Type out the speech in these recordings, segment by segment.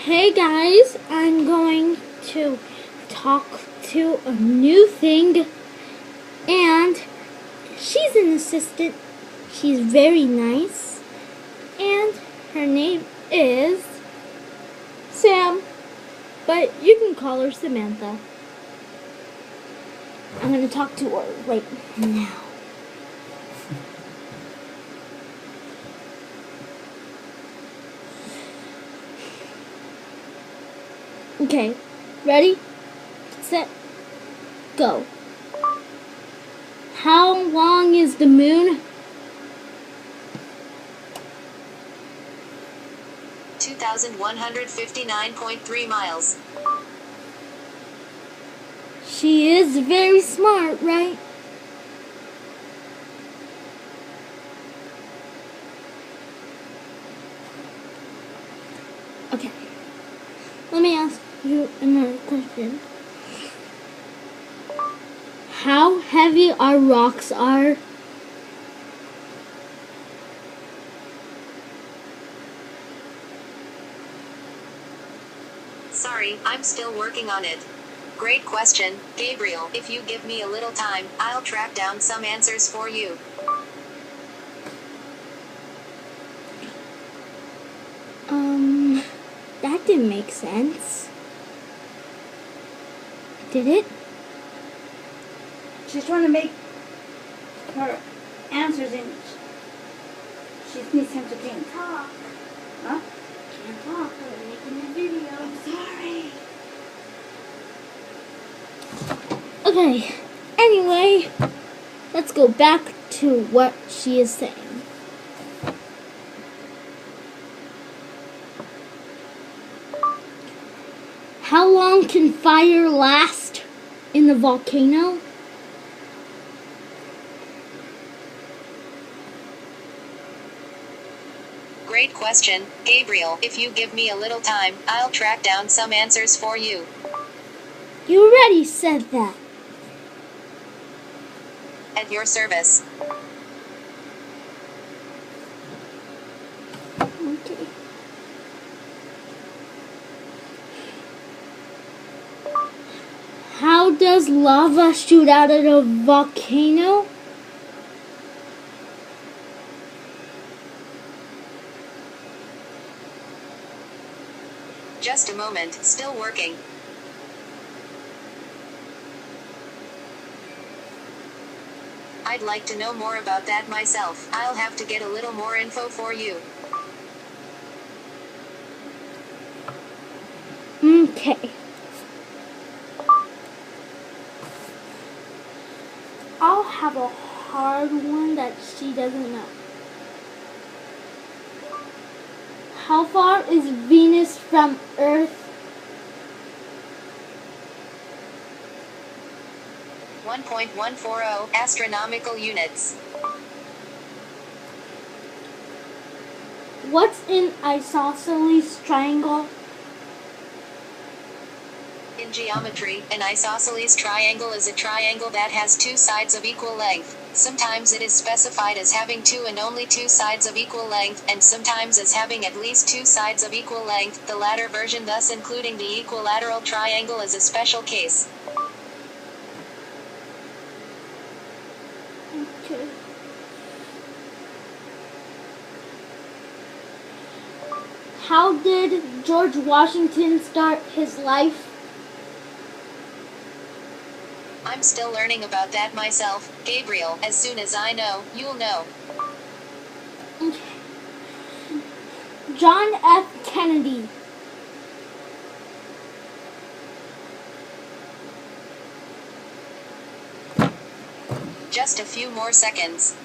Hey guys, I'm going to talk to a new thing, and she's an assistant. She's very nice, and her name is Sam, but you can call her Samantha. I'm going to talk to her right now. Okay, ready, set, go. How long is the moon? 2,159.3 miles. She is very smart, right? Okay, let me ask you another question. How heavy our rocks are? Sorry, I'm still working on it. Great question, Gabriel. If you give me a little time, I'll track down some answers for you. That didn't make sense. Did it? She's trying to make her answers and she needs him to think. Talk. Huh? Can't talk. We're making a video. I'm sorry. Okay. Anyway, let's go back to what she is saying. How long can fire last in the volcano? Great question, Gabriel. If you give me a little time, I'll track down some answers for you. You already said that. At your service. Okay. How does lava shoot out of a volcano? Just a moment, still working. I'd like to know more about that myself. I'll have to get a little more info for you. Okay. I'll have a hard one that she doesn't know. How far is Venus from Earth? 1.140 astronomical units. What's an isosceles triangle? In geometry, an isosceles triangle is a triangle that has two sides of equal length. Sometimes it is specified as having two and only two sides of equal length, and sometimes as having at least two sides of equal length. The latter version, thus including the equilateral triangle, is a special case. Okay. How did George Washington start his life? I'm still learning about that myself, Gabriel. As soon as I know, you'll know. Okay. John F. Kennedy. Just a few more seconds.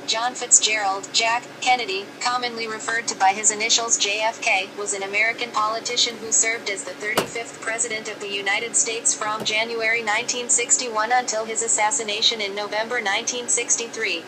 John Fitzgerald, Jack Kennedy, commonly referred to by his initials JFK, was an American politician who served as the 35th President of the United States from January 1961 until his assassination in November 1963.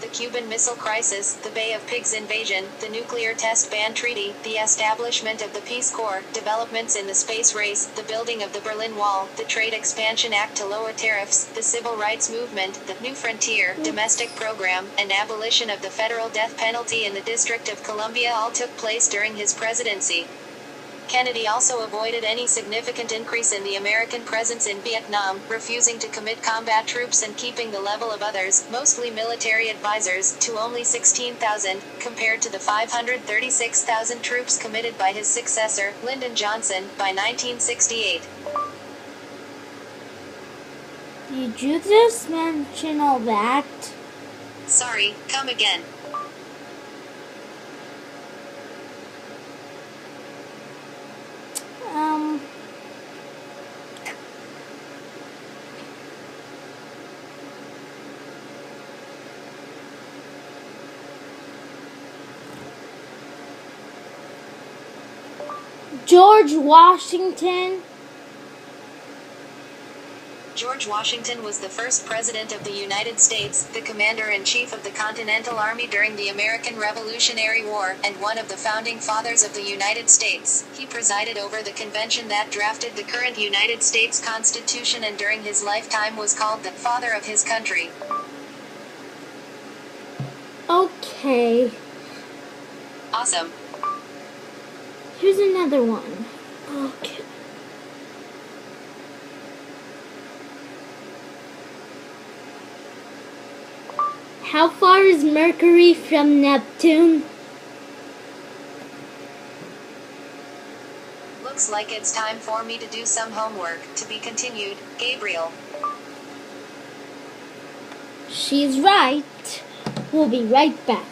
the Cuban Missile Crisis, the Bay of Pigs invasion, the Nuclear Test Ban Treaty, the establishment of the Peace Corps, developments in the space race, the building of the Berlin Wall, the Trade Expansion Act to lower tariffs, the Civil Rights Movement, the New Frontier, domestic program, and abolition of the federal death penalty in the District of Columbia all took place during his presidency. Kennedy also avoided any significant increase in the American presence in Vietnam, refusing to commit combat troops and keeping the level of others, mostly military advisors, to only 16,000, compared to the 536,000 troops committed by his successor, Lyndon Johnson, by 1968. Did you just mention all that? Sorry, come again. George Washington. George Washington was the first president of the United States, the commander-in-chief of the Continental Army during the American Revolutionary War, and one of the founding fathers of the United States. He presided over the convention that drafted the current United States Constitution and during his lifetime was called the father of his country. Okay. Awesome. Here's another one. Okay. How far is Mercury from Neptune? Looks like it's time for me to do some homework. To be continued, Gabriel. She's right. We'll be right back.